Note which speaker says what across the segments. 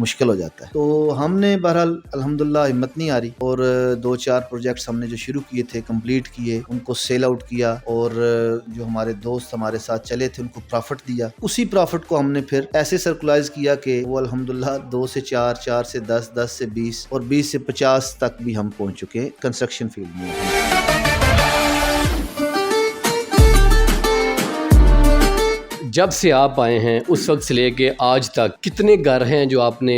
Speaker 1: مشکل ہو جاتا ہے. تو ہم نے بہرحال الحمدللہ ہمت نہیں آ رہی اور 2-4 پروجیکٹس ہم نے جو شروع کیے تھے کمپلیٹ کیے, ان کو سیل آؤٹ کیا اور جو ہمارے دوست ہمارے ساتھ چلے تھے ان کو پرافٹ دیا. اسی پرافٹ کو ہم نے پھر ایسے سرکلائز کیا کہ وہ الحمدللہ 2 سے 4, 4 سے 10, 10 سے 20 اور 20 سے 50 تک بھی ہم پہنچ چکے ہیں کنسٹرکشن فیلڈ میں.
Speaker 2: جب سے آپ آئے ہیں اس وقت سے لے کے آج تک کتنے گھر ہیں جو آپ نے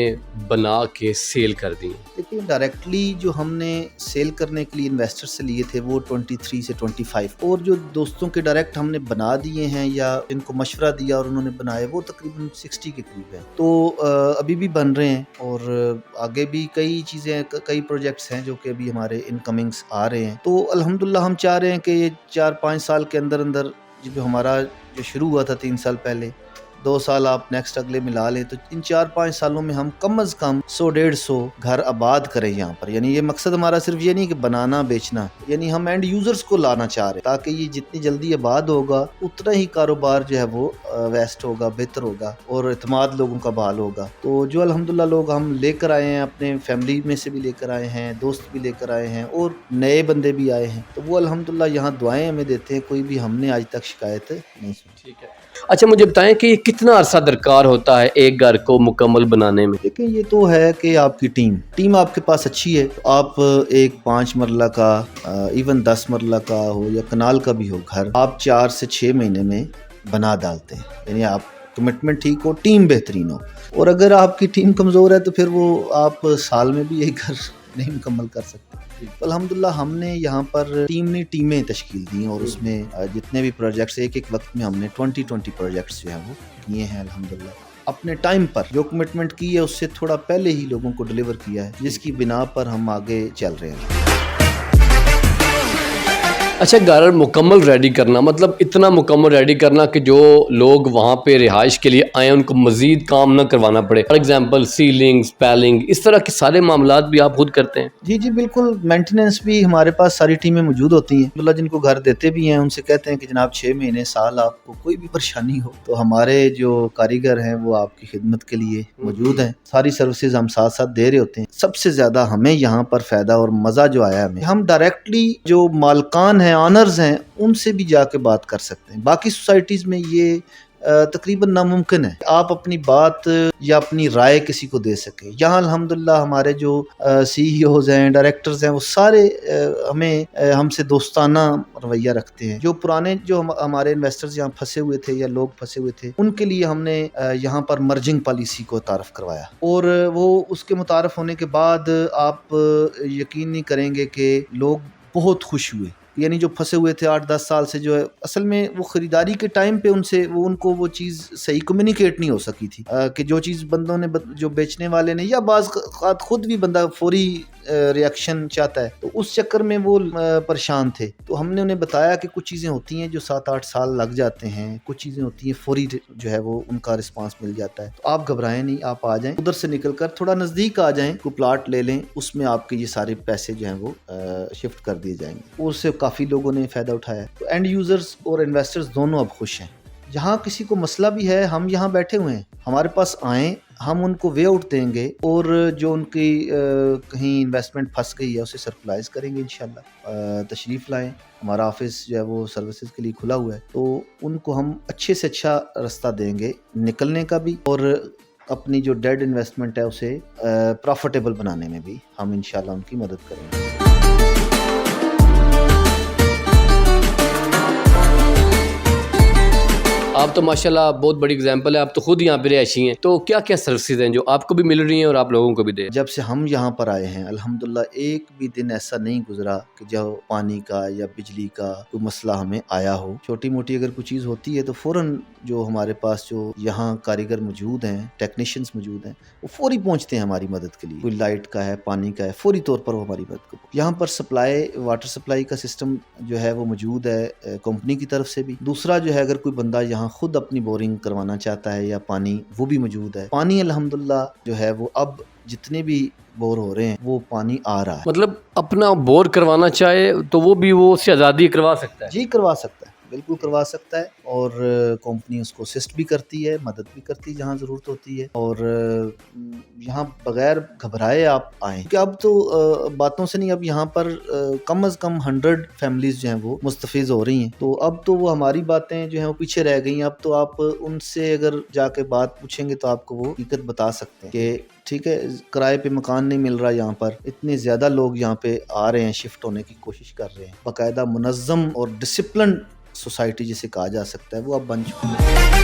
Speaker 2: بنا کے سیل کر دی؟
Speaker 1: لیکن ڈائریکٹلی جو ہم نے سیل کرنے کے لیے انویسٹر سے لیے تھے وہ 23 سے 25, اور جو دوستوں کے ڈائریکٹ ہم نے بنا دیے ہیں یا ان کو مشورہ دیا اور انہوں نے بنائے وہ تقریباً 60 کے قریب ہیں. تو ابھی بھی بن رہے ہیں اور آگے بھی کئی چیزیں, کئی پروجیکٹس ہیں جو کہ ابھی ہمارے انکمنگس آ رہے ہیں. تو الحمدللہ ہم چاہ رہے ہیں کہ یہ 4-5 سال کے اندر اندر جو ہمارا جو شروع ہوا تھا 3 سال پہلے, 2 سال آپ نیکسٹ اگلے ملا لیں تو ان 4-5 سالوں میں ہم کم از کم 100-150 گھر آباد کریں یہاں پر. یعنی یہ مقصد ہمارا صرف یہ نہیں کہ بنانا بیچنا, یعنی ہم اینڈ یوزرز کو لانا چاہ رہے ہیں تاکہ یہ جتنی جلدی آباد ہوگا اتنا ہی کاروبار جو ہے وہ ویسٹ ہوگا, بہتر ہوگا اور اعتماد لوگوں کا بحال ہوگا. تو جو الحمدللہ لوگ ہم لے کر آئے ہیں, اپنے فیملی میں سے بھی لے کر آئے ہیں, دوست بھی لے کر آئے ہیں اور نئے بندے بھی آئے ہیں, تو وہ الحمدللہ یہاں دعائیں ہمیں دیتے ہیں. کوئی بھی ہم نے آج تک شکایت نہیں سنی.
Speaker 2: ٹھیک ہے. اچھا مجھے بتائیں کہ یہ کتنا عرصہ درکار ہوتا ہے ایک گھر کو مکمل بنانے میں؟
Speaker 1: دیکھیں یہ تو ہے کہ آپ کی ٹیم آپ کے پاس اچھی ہے, آپ ایک 5 مرلہ کا ایون 10 مرلہ کا ہو یا کنال کا بھی ہو گھر, آپ 4 سے 6 مہینے میں بنا ڈالتے ہیں. یعنی آپ کمٹمنٹ ٹھیک ہو, ٹیم بہترین ہو. اور اگر آپ کی ٹیم کمزور ہے تو پھر وہ آپ سال میں بھی ایک گھر نہیں مکمل کر سکتے. تو الحمدللہ ہم نے یہاں پر ٹیمیں تشکیل دی اور اس میں جتنے بھی پروجیکٹس ایک وقت میں ہم نے 20 پروجیکٹس جو ہیں وہ کیے ہیں الحمدللہ. اپنے ٹائم پر جو کمٹمنٹ کی ہے اس سے تھوڑا پہلے ہی لوگوں کو ڈیلیور کیا ہے, جس کی بنا پر ہم آگے چل رہے ہیں.
Speaker 2: اچھا گھر مکمل ریڈی کرنا مطلب اتنا مکمل ریڈی کرنا کہ جو لوگ وہاں پہ رہائش کے لیے آئیں ان کو مزید کام نہ کروانا پڑے. فار ایگزامپل سیلنگ, پیلنگ, اس طرح کے سارے معاملات بھی آپ خود کرتے ہیں؟
Speaker 1: جی بالکل. مینٹیننس بھی ہمارے پاس ساری ٹیمیں موجود ہوتی ہیں. اللہ جن کو گھر دیتے بھی ہیں ان سے کہتے ہیں کہ جناب 6 مہینے سال آپ کو کوئی بھی پریشانی ہو تو ہمارے جو کاریگر ہیں وہ آپ کی خدمت کے لیے موجود ہیں. ساری سروسز ہم ساتھ ساتھ دے رہے ہوتے ہیں. سب سے زیادہ ہمیں یہاں پر فائدہ اور مزہ جو آیا ہم ڈائریکٹلی جو مالکان ہیں, آنرز ہیں, ان سے بھی جا کے بات کر سکتے ہیں. باقی سوسائٹیز میں یہ تقریباً ناممکن ہے آپ اپنی بات یا اپنی رائے کسی کو دے سکیں. یہاں الحمدللہ ہمارے جو سی ای اوز ہیں, ڈائریکٹرز ہیں, وہ سارے ہم سے دوستانہ رویہ رکھتے ہیں. جو پرانے جو ہمارے انویسٹرز یہاں پھنسے ہوئے تھے یا لوگ پھنسے ہوئے تھے ان کے لیے ہم نے یہاں پر مرجنگ پالیسی کو تعارف کروایا, اور وہ اس کے متعارف ہونے کے بعد آپ یقین نہیں کریں گے کہ لوگ بہت خوش ہوئے. یعنی جو پھنسے ہوئے تھے 8-10 سال سے, جو ہے اصل میں وہ خریداری کے ٹائم پہ ان کو وہ چیز صحیح کمیونیکیٹ نہیں ہو سکی تھی کہ جو چیز بندوں نے جو بیچنے والے نے یا بعض خود بھی بندہ فوری ریاکشن چاہتا ہے تو اس چکر میں وہ پریشان تھے. تو ہم نے انہیں بتایا کہ کچھ چیزیں ہوتی ہیں جو 7-8 سال لگ جاتے ہیں, کچھ چیزیں ہوتی ہیں فوری جو ہے وہ ان کا رسپانس مل جاتا ہے. تو آپ گھبرائیں نہیں, آپ آ جائیں, ادھر سے نکل کر تھوڑا نزدیک آ جائیں, کوئی پلاٹ لے لیں, اس میں آپ کے یہ سارے پیسے جو ہیں وہ شفٹ کر دیے جائیں گے. اس سے کافی لوگوں نے فائدہ اٹھایا. تو اینڈ یوزرز اور انویسٹرز دونوں اب خوش ہیں. جہاں کسی کو مسئلہ بھی ہے ہم یہاں بیٹھے ہوئے ہیں, ہمارے پاس آئیں, ہم ان کو وے آؤٹ دیں گے اور جو ان کی کہیں انویسٹمنٹ پھنس گئی ہے اسے سرپلائز کریں گے انشاءاللہ. تشریف لائیں, ہمارا آفس جو ہے وہ سروسز کے لیے کھلا ہوا ہے, تو ان کو ہم اچھے سے اچھا راستہ دیں گے نکلنے کا بھی, اور اپنی جو ڈیڈ انویسٹمنٹ ہے اسے پروفیٹیبل بنانے میں بھی ہم انشاءاللہ ان کی مدد کریں گے.
Speaker 2: آپ تو ماشاءاللہ بہت بڑی اگزامپل ہے, آپ تو خود یہاں پہ رہائشی ہیں, تو کیا کیا سروسز ہیں جو آپ کو بھی مل رہی ہیں اور آپ لوگوں کو بھی دے؟
Speaker 1: جب سے ہم یہاں پر آئے ہیں الحمدللہ ایک بھی دن ایسا نہیں گزرا کہ جو پانی کا یا بجلی کا کوئی مسئلہ ہمیں آیا ہو. چھوٹی موٹی اگر کوئی چیز ہوتی ہے تو فوراً جو ہمارے پاس جو یہاں کاریگر موجود ہیں, ٹیکنیشینز موجود ہیں, وہ فوری پہنچتے ہیں ہماری مدد کے لیے. کوئی لائٹ کا ہے, پانی کا ہے, فوری طور پر وہ ہماری مدد کو. یہاں پر سپلائی, واٹر سپلائی کا سسٹم جو ہے وہ موجود ہے کمپنی کی طرف سے بھی. دوسرا جو ہے اگر کوئی بندہ یہاں خود اپنی بورنگ کروانا چاہتا ہے یا پانی, وہ بھی موجود ہے. پانی الحمدللہ جو ہے وہ اب جتنے بھی بور ہو رہے ہیں وہ پانی آ رہا ہے.
Speaker 2: مطلب اپنا بور کروانا چاہے تو وہ بھی وہ اس سے آزادی کروا سکتا ہے؟
Speaker 1: جی کروا سکتا ہے. بالکل کروا سکتا ہے، اور کمپنی اس کو اسسٹ بھی کرتی ہے، مدد بھی کرتی ہے جہاں ضرورت ہوتی ہے، اور یہاں بغیر گھبرائے آپ آئیں، کہ اب تو باتوں سے نہیں، اب یہاں پر کم از کم 100 فیملیز جو ہیں وہ مستفیض ہو رہی ہیں، تو اب تو وہ ہماری باتیں جو ہیں وہ پیچھے رہ گئی ہیں، اب تو آپ ان سے اگر جا کے بات پوچھیں گے تو آپ کو وہ حقیقت بتا سکتے ہیں کہ ٹھیک ہے کرائے پہ مکان نہیں مل رہا، یہاں پر اتنے زیادہ لوگ یہاں پہ آ رہے ہیں، شفٹ ہونے کی کوشش کر رہے ہیں، باقاعدہ منظم اور ڈسپلن سوسائٹی جسے کہا جا سکتا ہے وہ اب بن چکی ہے۔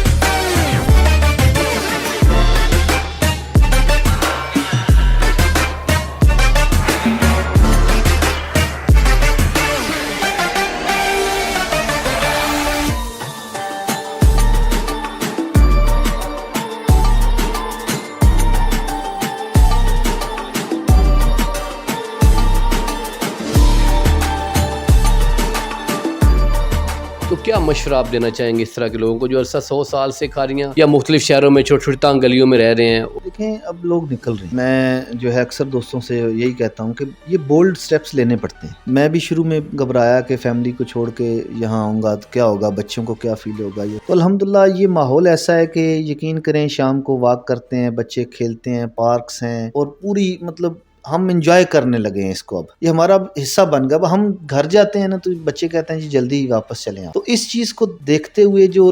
Speaker 2: تو کیا مشورہ آپ دینا چاہیں گے اس طرح کے لوگوں کو جو عرصہ 100 سال سے کھاریاں یا مختلف شہروں میں چھوٹی چھوٹی تانگ گلیوں میں رہ رہے ہیں؟
Speaker 1: دیکھیں اب لوگ نکل رہے ہیں، میں جو ہے اکثر دوستوں سے یہی کہتا ہوں کہ یہ بولڈ سٹیپس لینے پڑتے ہیں۔ میں بھی شروع میں گھبرایا کہ فیملی کو چھوڑ کے یہاں آؤں گا تو کیا ہوگا، بچوں کو کیا فیل ہوگا، یہ تو الحمدللہ یہ ماحول ایسا ہے کہ یقین کریں شام کو واک کرتے ہیں، بچے کھیلتے ہیں، پارکس ہیں، اور پوری مطلب ہم انجوائے کرنے لگے ہیں اس کو، اب یہ ہمارا حصہ بن گیا۔ اب ہم گھر جاتے ہیں نا تو بچے کہتے ہیں جی جلدی واپس چلیں آپ، تو اس چیز کو دیکھتے ہوئے جو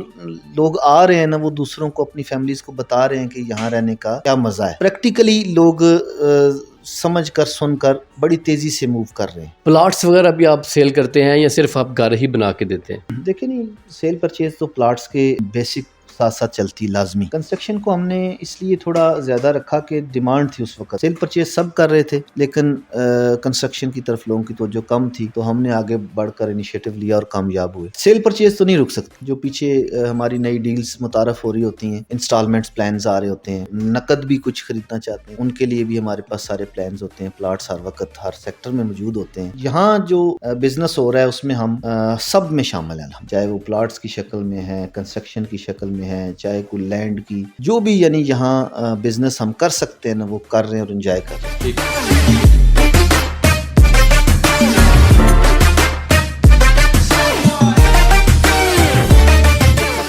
Speaker 1: لوگ آ رہے ہیں نا وہ دوسروں کو، اپنی فیملیز کو بتا رہے ہیں کہ یہاں رہنے کا کیا مزہ ہے، پریکٹیکلی لوگ سمجھ کر سن کر بڑی تیزی سے موو کر رہے ہیں۔
Speaker 2: پلاٹس وغیرہ بھی آپ سیل کرتے ہیں یا صرف آپ گھر ہی بنا کے دیتے ہیں؟
Speaker 1: دیکھیں نہیں، سیل پرچیز تو پلاٹس کے بیسک ساتھ ساتھ چلتی لازمی۔ کنسٹرکشن کو ہم نے اس لیے تھوڑا زیادہ رکھا کہ ڈیمانڈ تھی اس وقت، سیل پرچیز سب کر رہے تھے لیکن کنسٹرکشن کی طرف لوگوں کی توجہ کم تھی، تو ہم نے آگے بڑھ کر انیشیٹو لیا اور کامیاب ہوئے۔ سیل پرچیز تو نہیں رک سکتی، جو پیچھے ہماری نئی ڈیلز متعارف ہو رہی ہوتی ہیں، انسٹالمنٹس پلانز آ رہے ہوتے ہیں، نقد بھی کچھ خریدنا چاہتے ہیں، ان کے لیے بھی ہمارے پاس سارے پلانز ہوتے ہیں، پلاٹس ہر وقت ہر سیکٹر میں موجود ہوتے ہیں۔ یہاں جو بزنس ہو رہا ہے اس میں ہم سب میں شامل ہیں، چاہے وہ پلاٹس کی شکل میں ہے، کنسٹرکشن کی شکل میں ہے، چاہے کوئی لینڈ کی، جو بھی یعنی یہاں بزنس ہم کر سکتے ہیں نا وہ کر رہے ہیں اور انجوائے کر رہے ہیں۔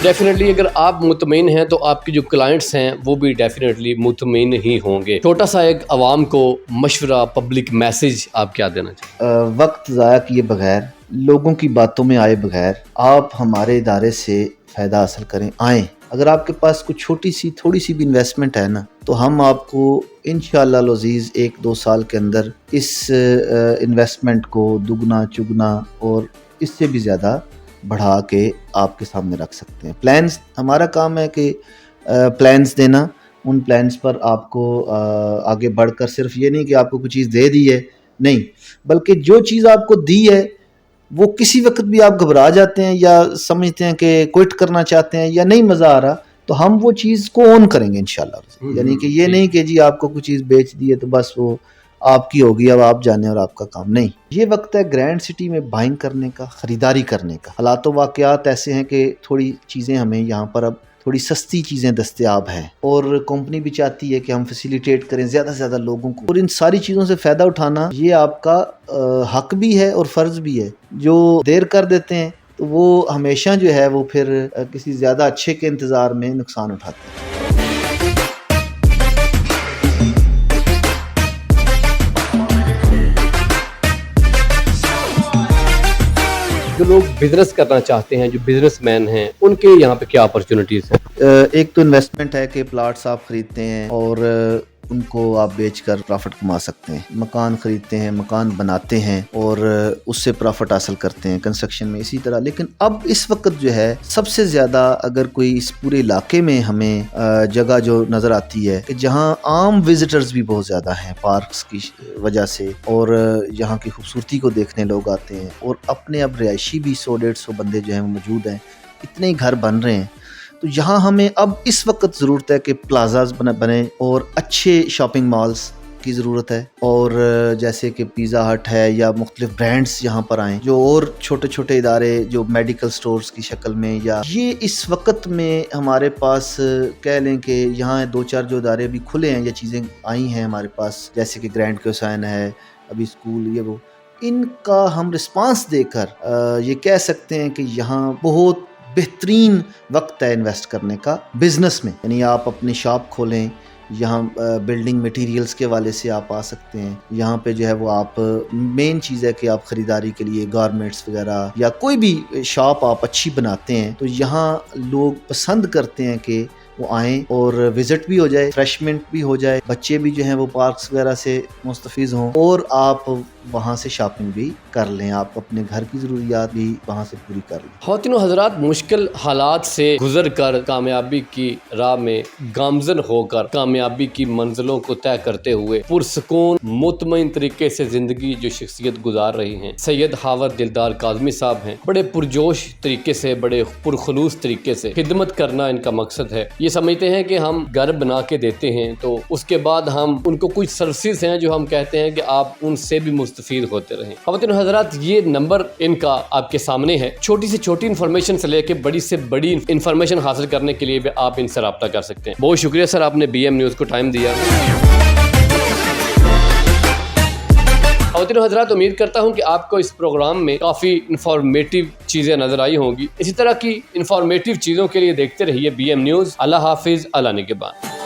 Speaker 2: ڈیفینیٹلی اگر آپ مطمئن ہیں تو آپ کے جو کلائنٹس ہیں وہ بھی ڈیفینیٹلی مطمئن ہی ہوں گے۔ چھوٹا سا ایک عوام کو مشورہ، پبلک میسج آپ کیا دینا چاہیں؟
Speaker 1: وقت ضائع کیے بغیر، لوگوں کی باتوں میں آئے بغیر آپ ہمارے ادارے سے فائدہ حاصل کریں، آئیں۔ اگر آپ کے پاس کچھ چھوٹی سی تھوڑی سی بھی انویسٹمنٹ ہے نا تو ہم آپ کو انشاءاللہ العزیز 1-2 سال کے اندر اس انویسٹمنٹ کو دگنا چگنا اور اس سے بھی زیادہ بڑھا کے آپ کے سامنے رکھ سکتے ہیں۔ پلانز، ہمارا کام ہے کہ پلانز دینا، ان پلانز پر آپ کو آگے بڑھ کر صرف یہ نہیں کہ آپ کو کوئی چیز دے دی ہے، نہیں، بلکہ جو چیز آپ کو دی ہے وہ کسی وقت بھی آپ گھبرا جاتے ہیں یا سمجھتے ہیں کہ کوئٹ کرنا چاہتے ہیں یا نہیں مزہ آ رہا، تو ہم وہ چیز کو اون کریں گے انشاءاللہ۔ یعنی کہ یہ نہیں کہ جی آپ کو کوئی چیز بیچ دی ہے تو بس وہ آپ کی ہوگی، اب آپ جانے اور آپ کا کام نہیں۔ یہ وقت ہے گرینڈ سٹی میں بائنگ کرنے کا، خریداری کرنے کا۔ حالات و واقعات ایسے ہیں کہ تھوڑی چیزیں ہمیں یہاں پر اب تھوڑی سستی چیزیں دستیاب ہیں، اور کمپنی بھی چاہتی ہے کہ ہم فیسیلیٹیٹ کریں زیادہ سے زیادہ لوگوں کو، اور ان ساری چیزوں سے فائدہ اٹھانا یہ آپ کا حق بھی ہے اور فرض بھی ہے۔ جو دیر کر دیتے ہیں تو وہ ہمیشہ جو ہے وہ پھر کسی زیادہ اچھے کے انتظار میں نقصان اٹھاتے ہیں۔
Speaker 2: جو لوگ بزنس کرنا چاہتے ہیں، جو بزنس مین ہیں، ان کے یہاں پہ کیا اپرچونیٹیز ہیں؟
Speaker 1: ایک تو انویسٹمنٹ ہے کہ پلاٹس آپ خریدتے ہیں اور ان کو آپ بیچ کر پرافٹ کما سکتے ہیں، مکان خریدتے ہیں، مکان بناتے ہیں اور اس سے پرافٹ حاصل کرتے ہیں، کنسٹرکشن میں اسی طرح۔ لیکن اب اس وقت جو ہے سب سے زیادہ اگر کوئی اس پورے علاقے میں ہمیں جگہ جو نظر آتی ہے کہ جہاں عام وزٹرز بھی بہت زیادہ ہیں پارکس کی وجہ سے، اور یہاں کی خوبصورتی کو دیکھنے لوگ آتے ہیں، اور اپنے اب رہائشی بھی 100-150 بندے جو ہیں وہ موجود ہیں، اتنے ہی گھر بن رہے ہیں، تو یہاں ہمیں اب اس وقت ضرورت ہے کہ پلازاز بنے اور اچھے شاپنگ مالز کی ضرورت ہے، اور جیسے کہ پیزا ہٹ ہے یا مختلف برانڈز یہاں پر آئیں، جو اور چھوٹے چھوٹے ادارے جو میڈیکل سٹورز کی شکل میں، یا یہ اس وقت میں ہمارے پاس کہہ لیں کہ یہاں 2-4 جو ادارے بھی کھلے ہیں یا چیزیں آئی ہیں ہمارے پاس، جیسے کہ گرینڈ کیوسائن ہے، ابھی اسکول، یہ وہ، ان کا ہم رسپانس دے کر یہ کہہ سکتے ہیں کہ یہاں بہت بہترین وقت ہے انویسٹ کرنے کا بزنس میں. یعنی آپ اپنی شاپ کھولیں, یہاں بلڈنگ مٹیریلز کے والے سے آپ آ سکتے ہیں. یہاں پہ جو ہے وہ آپ مین چیز ہے کہ آپ خریداری کے لیے گارمنٹس وغیرہ یا کوئی بھی شاپ آپ اچھی بناتے ہیں تو یہاں لوگ پسند کرتے ہیں کہ وہ آئیں اور وزٹ بھی ہو جائے, ریفریشمنٹ بھی ہو جائے, بچے بھی جو ہیں وہ پارکس وغیرہ سے مستفیض ہوں اور آپ وہاں سے شاپنگ بھی کر لیں, آپ اپنے گھر کی ضروریات بھی وہاں سے پوری کر لیں.
Speaker 2: خواتین و حضرات, مشکل حالات سے گزر کر کامیابی کی راہ میں گامزن ہو کر کامیابی کی منزلوں کو طے کرتے ہوئے پرسکون مطمئن طریقے سے زندگی جو شخصیت گزار رہی ہیں سید ہاور دلدار کاظمی صاحب ہیں. بڑے پرجوش طریقے سے, بڑے پرخلوص طریقے سے خدمت کرنا ان کا مقصد ہے. یہ سمجھتے ہیں کہ ہم گھر بنا کے دیتے ہیں تو اس کے بعد ہم ان کو کچھ سروسز ہیں جو ہم کہتے ہیں کہ آپ ان سے بھی مستفید ہوتے رہیں. خواتین و حضرات, یہ نمبر ان کا آپ کے سامنے ہے. چھوٹی سے چھوٹی انفارمیشن سے لے کے بڑی سے بڑی انفارمیشن حاصل کرنے کے لیے بھی آپ ان سے رابطہ کر سکتے ہیں. بہت شکریہ سر, آپ نے بی ایم نیوز کو ٹائم دیا. خواتین و حضرات, امید کرتا ہوں کہ آپ کو اس پروگرام میں کافی انفارمیٹیو چیزیں نظر آئی ہوں گی. اسی طرح کی انفارمیٹیو چیزوں کے لیے دیکھتے رہیے بی ایم نیوز. اللہ حافظ, اللہ نگہبان.